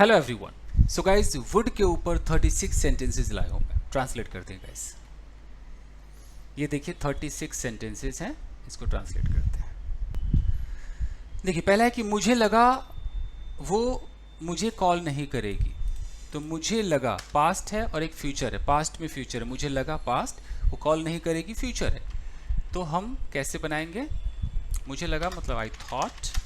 Hello everyone. So guys, would के ऊपर 36 sentences लाए हूँ मैं। ट्रांसलेट करते हैं गाइस। ये देखिए 36 सेंटेंसेस हैं, इसको ट्रांसलेट करते हैं। देखिए, पहला है कि मुझे लगा वो मुझे कॉल नहीं करेगी। तो मुझे लगा पास्ट है और एक फ्यूचर है, पास्ट में फ्यूचर है। मुझे लगा पास्ट, वो कॉल नहीं करेगी फ्यूचर है। तो हम कैसे बनाएंगे? मुझे लगा मतलब आई थॉट,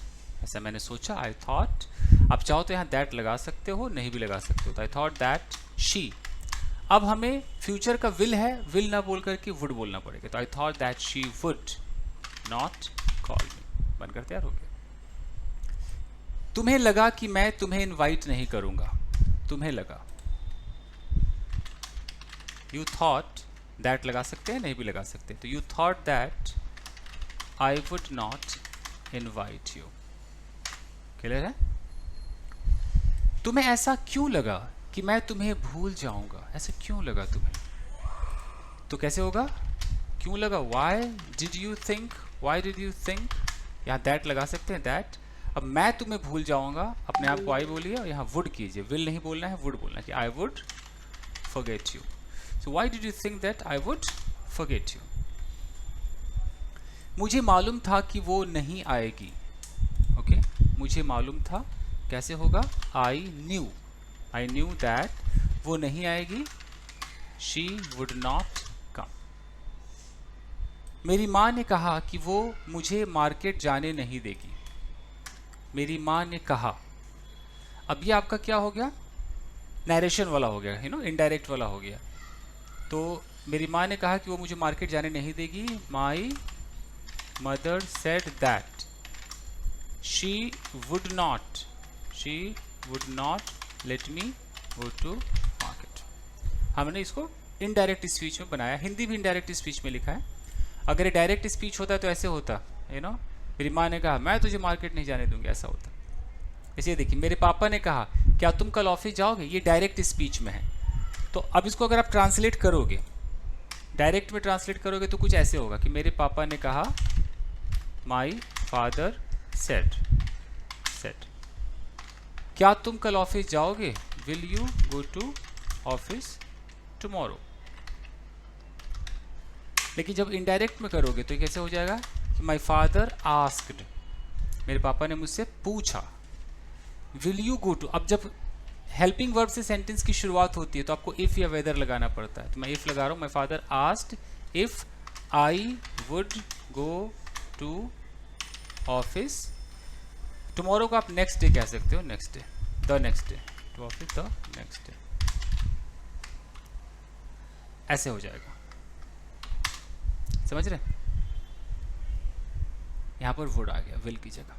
ऐसा मैंने सोचा, आई थॉट। आप चाहो तो यहाँ दैट लगा सकते हो, नहीं भी लगा सकते हो। तो आई थॉट दैट शी। अब हमें फ्यूचर का विल है, विल ना बोल करके वुड बोलना पड़ेगा। तो I thought that she would not call मी। बनकर तैयार हो गया। तुम्हें लगा कि मैं तुम्हें इनवाइट नहीं करूंगा। तुम्हें लगा, यू थॉट, दैट लगा सकते हैं, नहीं भी लगा सकते। तो you thought that I would not invite you. Clear है? तुम्हें ऐसा क्यों लगा कि मैं तुम्हें भूल जाऊंगा? ऐसा क्यों लगा तुम्हें? तो कैसे होगा? क्यों लगा? Why did you think, why did you think. यहाँ दैट लगा सकते हैं, दैट। अब मैं तुम्हें भूल जाऊंगा, अपने आप को आई बोलिए और यहाँ वुड कीजिए। विल नहीं बोलना है, वुड बोलना है कि I would forget you. So why did you think that I would forget you. मुझे मालूम था कि वो नहीं आएगी। ओके, मुझे मालूम था। कैसे होगा? आई न्यू दैट वो नहीं आएगी, शी वुड नॉट कम। मेरी माँ ने कहा कि वो मुझे मार्केट जाने नहीं देगी। मेरी माँ ने कहा। अब ये आपका क्या हो गया? नरेशन वाला हो गया, इनडायरेक्ट वाला हो गया। तो मेरी माँ ने कहा कि वो मुझे मार्केट जाने नहीं देगी। My mother said that she would not let me go to market. हमने इसको इनडायरेक्ट स्पीच में बनाया। हिंदी भी इनडायरेक्ट स्पीच में लिखा है। अगर ये डायरेक्ट स्पीच होता तो ऐसे होता, मेरी माँ ने कहा मैं तुझे मार्केट नहीं जाने दूंगी, ऐसा होता। इसे देखिए, मेरे पापा ने कहा क्या तुम कल ऑफिस जाओगे। ये डायरेक्ट स्पीच में है। तो अब इसको अगर आप ट्रांसलेट करोगे, डायरेक्ट में ट्रांसलेट करोगे तो कुछ ऐसे होगा कि मेरे पापा ने कहा, माई फादर सेड क्या तुम कल ऑफिस जाओगे? Will you go to office tomorrow. लेकिन जब इनडायरेक्ट में करोगे तो कैसे हो जाएगा कि माई फादर आस्क्ड, मेरे पापा ने मुझसे पूछा। विल यू गो टू, अब जब हेल्पिंग वर्ब से सेंटेंस की शुरुआत होती है तो आपको इफ या वेदर लगाना पड़ता है। तो मैं इफ लगा रहा हूँ। My father asked if I would go to office tomorrow को आप नेक्स्ट डे कह सकते हो, next day, the next day, to office the next day. ऐसे हो जाएगा। समझ रहे? यहां पर वुड आ गया विल की जगह।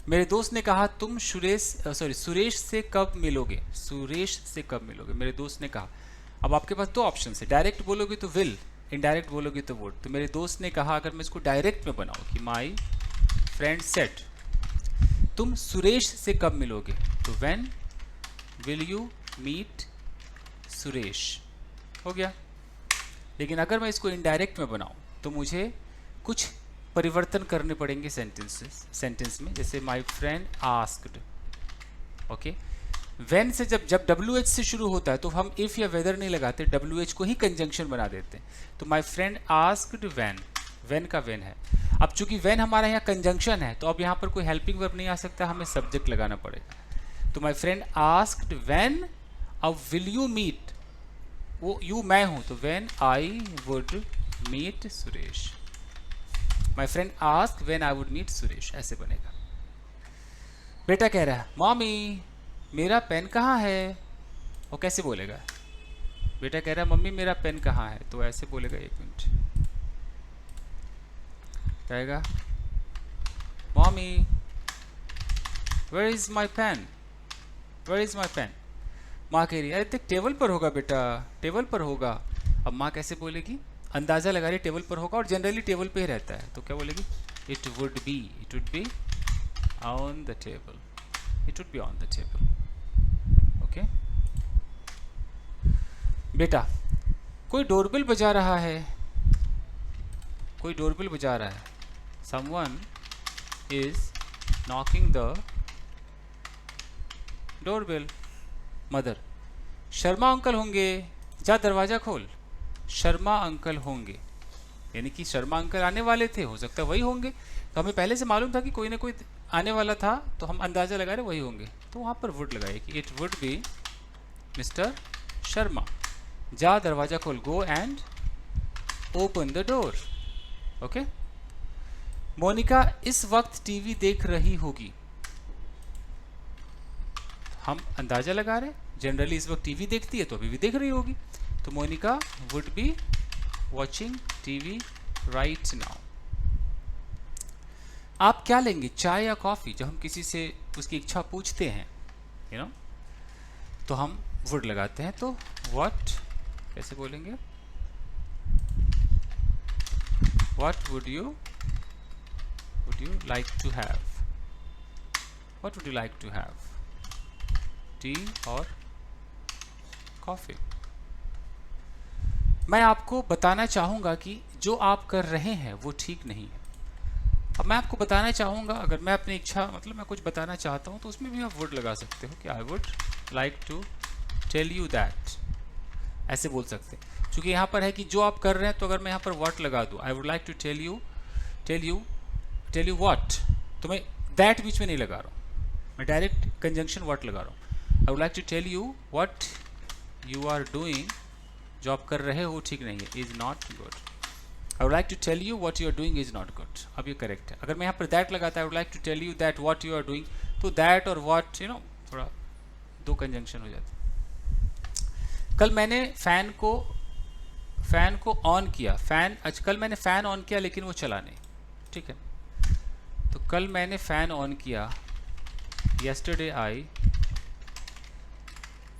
मेरे दोस्त ने कहा तुम सुरेश से कब मिलोगे? सुरेश से कब मिलोगे, मेरे दोस्त ने कहा। अब आपके पास दो ऑप्शन है, डायरेक्ट बोलोगे तो विल, इनडायरेक्ट बोलोगे तो वुड। तो मेरे दोस्त ने कहा, अगर मैं इसको डायरेक्ट में बनाऊं कि माई फ्रेंड सेड तुम सुरेश से कब मिलोगे, तो when will you meet Suresh, हो गया। लेकिन अगर मैं इसको इनडायरेक्ट में बनाऊं तो मुझे कुछ परिवर्तन करने पड़ेंगे सेंटेंस में। जैसे माई फ्रेंड आस्क्ड। ओके, व्हेन से जब WH से शुरू होता है तो हम इफ या वेदर नहीं लगाते, WH को ही कंजंक्शन बना देते हैं। तो माई फ्रेंड आस्क्ड व्हेन का व्हेन है। अब चूंकि व्हेन हमारा यहाँ कंजंक्शन है तो अब यहाँ पर कोई हेल्पिंग वर्ब नहीं आ सकता, हमें सब्जेक्ट लगाना पड़ेगा। तो माई फ्रेंड आस्क्ड व्हेन, अब विल यू मीट, वो यू मैं हूं, तो when I would meet Suresh. My friend ask when I would meet Suresh, ऐसे बनेगा। बेटा कह रहा है मॉमी मेरा पेन कहाँ है। वो कैसे बोलेगा? बेटा कह रहा है मम्मी मेरा पेन कहाँ है, तो ऐसे बोलेगा। एक मिनट, कहेगा mommy where is my pen, where is my pen. माँ कह रही है अरे देख टेबल पर होगा बेटा, टेबल पर होगा। अब माँ कैसे बोलेगी? अंदाजा लगा रही टेबल पर होगा, और जनरली टेबल पे ही रहता है। तो क्या बोलेगी? It would be on the table, it would be on the table. Okay. बेटा कोई डोरबेल बजा रहा है, कोई डोरबेल बजा रहा है। Someone is knocking the doorbell. Mother, Sharma uncle होंगे, जा दरवाज़ा खोल। शर्मा अंकल होंगे, यानी कि शर्मा अंकल आने वाले थे, हो सकता है वही होंगे। तो हमें पहले से मालूम था कि कोई ना कोई आने वाला था, तो हम अंदाज़ा लगा रहे वही होंगे, तो वहाँ पर वुड लगाए कि it would be mister Sharma. जा दरवाज़ा खोल, go and open the door. Okay. Monica इस वक्त टीवी देख रही होगी, हम अंदाज़ा लगा रहे, जनरली इस वक्त टीवी देखती है तो अभी भी देख रही होगी, तो Monica would be watching TV right now. आप क्या लेंगे, चाय या कॉफ़ी? जब हम किसी से उसकी इच्छा पूछते हैं, यू नो, तो हम वुड लगाते हैं। तो व्हाट कैसे बोलेंगे, what would you like to have, what would you like to have, tea और कॉफ़ी। मैं आपको बताना चाहूँगा कि जो आप कर रहे हैं वो ठीक नहीं है। अब मैं आपको बताना चाहूँगा, अगर मैं अपनी इच्छा, मतलब मैं कुछ बताना चाहता हूँ, तो उसमें भी आप वुड लगा सकते हो कि I would like to tell you that, ऐसे बोल सकते हैं। क्योंकि यहाँ पर है कि जो आप कर रहे हैं, तो अगर मैं यहाँ पर व्हाट लगा दूँ, I would like to tell you what, तो मैं दैट बीच में नहीं लगा रहा हूँ, मैं डायरेक्ट कंजंक्शन व्हाट लगा रहा हूँ। I would like to tell you what you are doing, जो आप कर रहे हो ठीक नहीं है, is not good. I would like to tell you what you are doing is not good. अब ये करेक्ट है। अगर मैं यहाँ पर दैट लगाता है, I would like to tell you that what you are doing, तो दैट और व्हाट, यू नो, थोड़ा दो कंजंक्शन हो जाते। कल मैंने फ़ैन को ऑन किया, कल मैंने फ़ैन ऑन किया लेकिन वो चला नहीं, ठीक है। तो कल मैंने फ़ैन ऑन किया, yesterday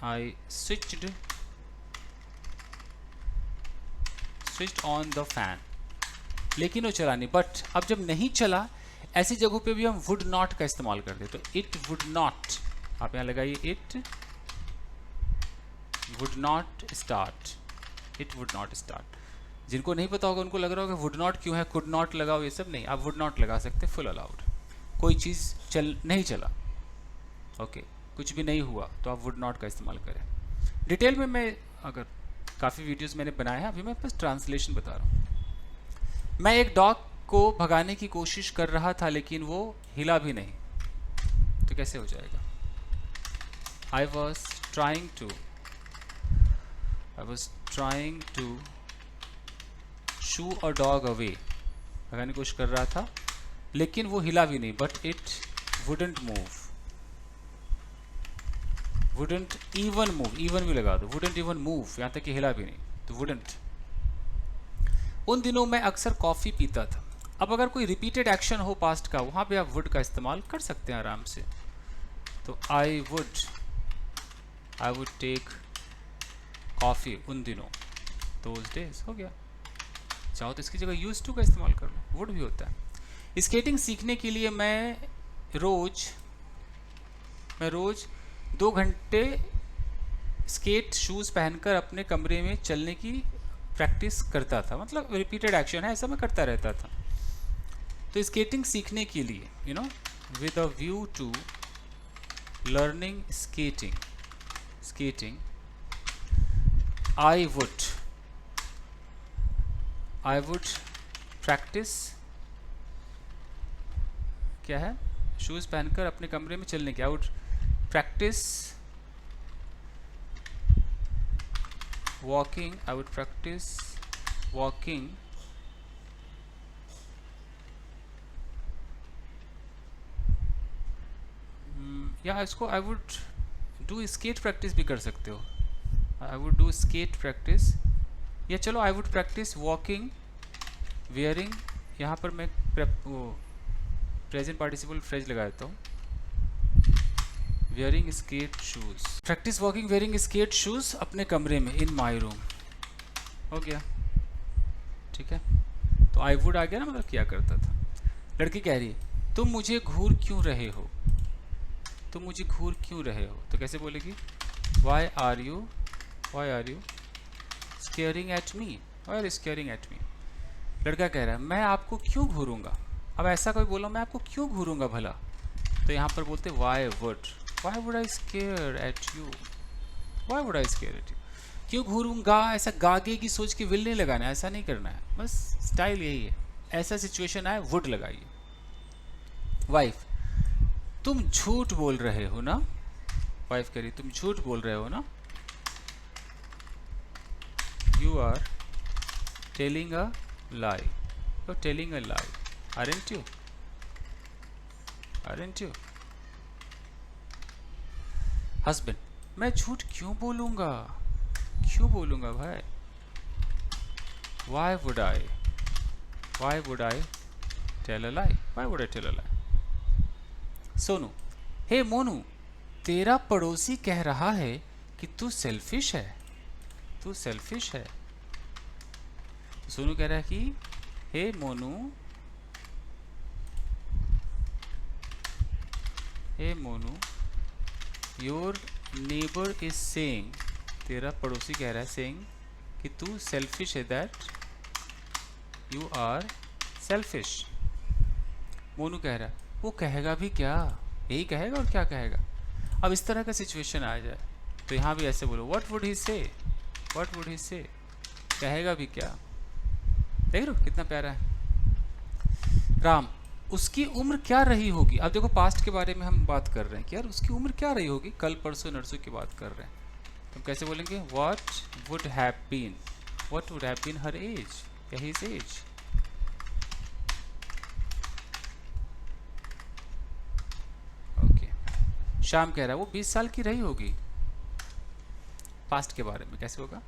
I switched on the fan, लेकिन वो चला नहीं। बट अब जब नहीं चला, ऐसी जगहों पे भी हम वुड नॉट का इस्तेमाल करते, तो इट वुड नॉट, आप यहाँ लगाइए it would not start, it would not start. जिनको नहीं पता होगा उनको लग रहा होगा वुड नॉट क्यों है, कुड नॉट लगाओ, ये सब नहीं, आप वुड नॉट लगा सकते, फुल अलाउड। कोई चीज़ नहीं चला, ओके, कुछ भी नहीं हुआ, तो आप वुड नॉट का इस्तेमाल करें। डिटेल में मैं, अगर काफ़ी वीडियोस मैंने बनाए हैं, अभी मैं बस ट्रांसलेशन बता रहा हूँ। मैं एक डॉग को भगाने की कोशिश कर रहा था लेकिन वो हिला भी नहीं, तो कैसे हो जाएगा, I was trying to shoo a dog away, भगाने की कोशिश कर रहा था लेकिन वो हिला भी नहीं, but it wouldn't move, wouldn't even move, even भी लगा दो, वुडंट इवन मूव, यहाँ तक कि हिला भी नहीं, तो वुडंट। उन दिनों मैं अक्सर कॉफ़ी पीता था। अब अगर कोई रिपीटेड एक्शन हो पास्ट का, वहाँ पे आप वुड का इस्तेमाल कर सकते हैं आराम से। तो आई वुड टेक कॉफ़ी उन दिनों, दोज डेज, हो गया। चाहो तो इसकी जगह यूज टू का इस्तेमाल कर लो, वुड भी होता है। स्केटिंग सीखने के लिए मैं रोज़ 2 घंटे स्केट शूज़ पहनकर अपने कमरे में चलने की प्रैक्टिस करता था, मतलब रिपीटेड एक्शन है, ऐसा मैं करता रहता था। तो स्केटिंग सीखने के लिए, you know, with a view to learning skating, I would practice, क्या है, शूज़ पहनकर अपने कमरे में चलने की, I would practice walking, I would practice walking या इसको I would do skate practice भी कर सकते हो, I would do skate practice, या चलो I would practice walking wearing, यहाँ पर मैं प्रेजेंट पार्टिसिपल फ्रेज लगा देता हूँ, wearing skate shoes, practice walking wearing skate shoes अपने कमरे में, इन माई रूम, हो गया, ठीक है। तो आई वुड आ गया ना, मतलब क्या करता था। लड़की कह रही है तुम मुझे घूर क्यों रहे हो, तो कैसे बोलेगी, why are you scaring at me, लड़का कह रहा है मैं आपको क्यों घूरूंगा। अब ऐसा कोई बोला मैं आपको क्यों घूरूंगा भला, तो यहाँ पर बोलते why would, Why would I scare at you? Why would I scare at you? क्यों घूरूंगा, ऐसा गागे की सोच के विल नहीं लगाना है, ऐसा नहीं करना है, बस स्टाइल यही है। ऐसा सिचुएशन आए वुड लगाइए। वाइफ, तुम झूठ बोल रहे हो ना। वाइफ कह रही तुम झूठ बोल रहे हो ना। You are telling a lie. You are telling a lie, aren't you? Aren't you? Husband, मैं झूठ क्यों बोलूंगा, क्यों बोलूंगा भाई। Why would I? Why would I tell a lie? Why would I tell a lie? Sonu, हे मोनू, तेरा पड़ोसी कह रहा है कि तू सेल्फिश है, तू सेल्फिश है। सोनू कह रहा है कि hey Monu, hey Monu, your neighbour is saying, तेरा पड़ोसी कह रहा है सेइंग कि तू सेल्फिश है, that you are selfish. Monu कह रहा है वो कहेगा भी क्या, यही कहेगा और क्या कहेगा। अब इस तरह का सिचुएशन आ जाए तो यहाँ भी ऐसे बोलो, व्हाट वुड ही से, व्हाट वुड ही से, कहेगा भी क्या। देख लो कितना प्यारा है। राम, उसकी उम्र क्या रही होगी। अब देखो पास्ट के बारे में हम बात कर रहे हैं कि यार उसकी उम्र क्या रही होगी, कल परसों नरसों की बात कर रहे हैं, तो हम कैसे बोलेंगे, what would have been, what would have been her age या हिज एज। ओके, शाम कह रहा है वो 20 साल की रही होगी। पास्ट के बारे में कैसे होगा,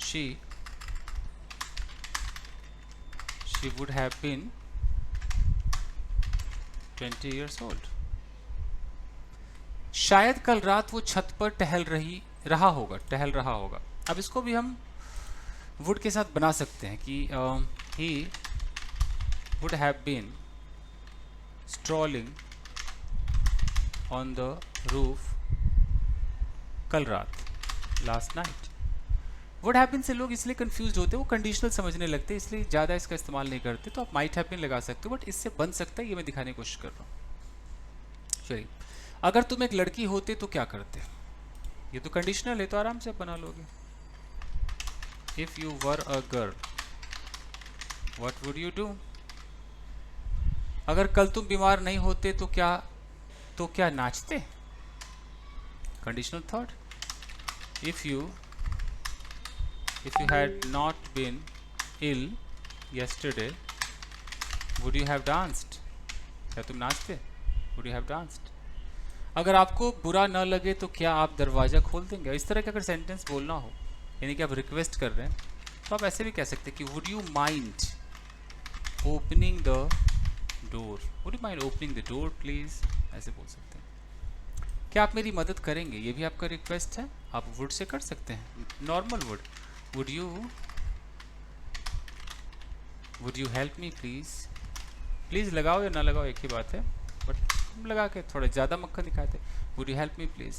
she would have been 20 years old. शायद कल रात वो छत पर टहल रहा होगा। अब इसको भी हम would के साथ बना सकते हैं कि he would have been strolling on the roof कल रात, last night. Would have been से लोग इसलिए कंफ्यूज होते हैं, वो कंडीशनल समझने लगते हैं, इसलिए ज़्यादा इसका इस्तेमाल नहीं करते। तो आप माइट हैव बीन लगा सकते हो, बट इससे बन सकता है, ये मैं दिखाने की कोशिश कर रहा हूँ। चलिए, अगर तुम एक लड़की होते तो क्या करते, ये तो कंडीशनल है तो आराम से बना लोगे। If you were a girl what would you do. अगर कल तुम बीमार नहीं होते तो क्या नाचते, conditional thought. If you had not been ill yesterday, would you have danced? क्या तुम नाचते? Would you have danced? अगर आपको बुरा न लगे तो क्या आप दरवाज़ा खोल देंगे। इस तरह का अगर सेंटेंस बोलना हो, यानी कि आप रिक्वेस्ट कर रहे हैं, तो आप ऐसे भी कह सकते हैं कि would you mind opening the door? Would you mind opening the door please? ऐसे बोल सकते हैं। क्या आप मेरी मदद करेंगे, ये भी आपका रिक्वेस्ट है, आप would से कर सकते हैं, normal would। Would you help me please? Please लगाओ या ना लगाओ एक ही बात है, बट हम लगा के थोड़ा ज़्यादा मक्खन दिखाते। Would you help me please?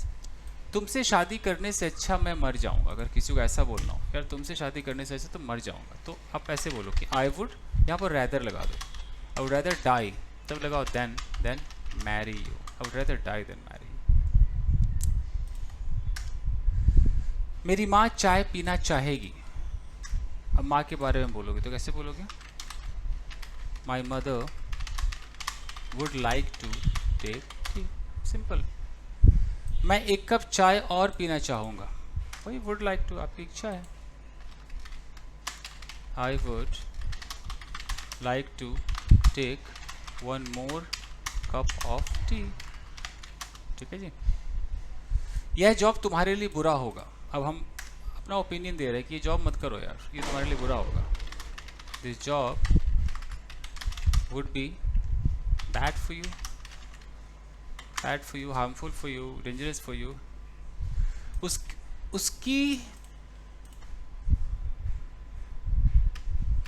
तुमसे शादी करने से अच्छा मैं मर जाऊंगा। अगर किसी को ऐसा बोलना हो यार तुमसे शादी करने से अच्छा तो मर जाऊंगा, तो आप ऐसे बोलो कि I would, यहाँ पर rather लगा दो। I would rather die, तब लगाओ than marry you. I would rather die than marry you. मेरी माँ चाय पीना चाहेगी। अब माँ के बारे में बोलोगे तो कैसे बोलोगे, my mother would like to take tea. Simple. मैं एक कप चाय और पीना चाहूँगा, वही वुड लाइक टू आपकी इच्छा है। I would like to take 1 more cup of tea. ठीक है जी। यह जॉब तुम्हारे लिए बुरा होगा। अब हम अपना ओपिनियन दे रहे हैं कि ये जॉब मत करो यार, ये तुम्हारे लिए बुरा होगा। This job would be bad for you, harmful for you, dangerous for you. उसकी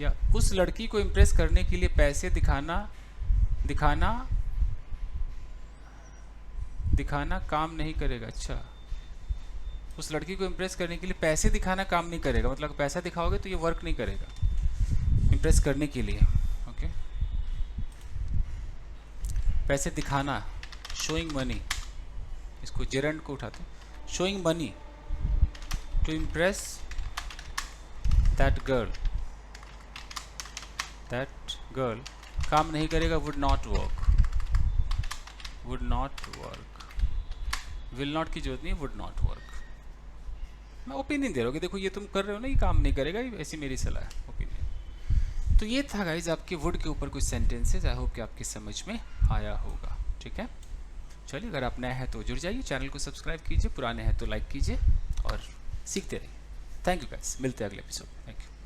या उस लड़की को इम्प्रेस करने के लिए पैसे दिखाना काम नहीं करेगा। अच्छा, उस लड़की को इम्प्रेस करने के लिए पैसे दिखाना काम नहीं करेगा, मतलब पैसा दिखाओगे तो ये वर्क नहीं करेगा इम्प्रेस करने के लिए। ओके, पैसे दिखाना, शोइंग मनी, इसको जेरंड को उठाते हैं। Showing money to impress that girl काम नहीं करेगा, would not work. Would not work, will not की जरूरत नहीं, वुड नॉट वर्क। मैं ओपिनियन दे रहा हूँ कि देखो ये तुम कर रहे हो ना, ये काम नहीं करेगा, ये ऐसी मेरी सलाह है, ओपिनियन। तो ये था गाइज आपके वुड के ऊपर कुछ सेंटेंसेज। आई होप कि आपकी समझ में आया होगा। ठीक है, चलिए अगर आप नए हैं तो जुड़ जाइए, चैनल को सब्सक्राइब कीजिए, पुराने हैं तो लाइक कीजिए और सीखते रहिए। थैंक यू गाइज, मिलते हैं अगले एपिसोड में। Thank you.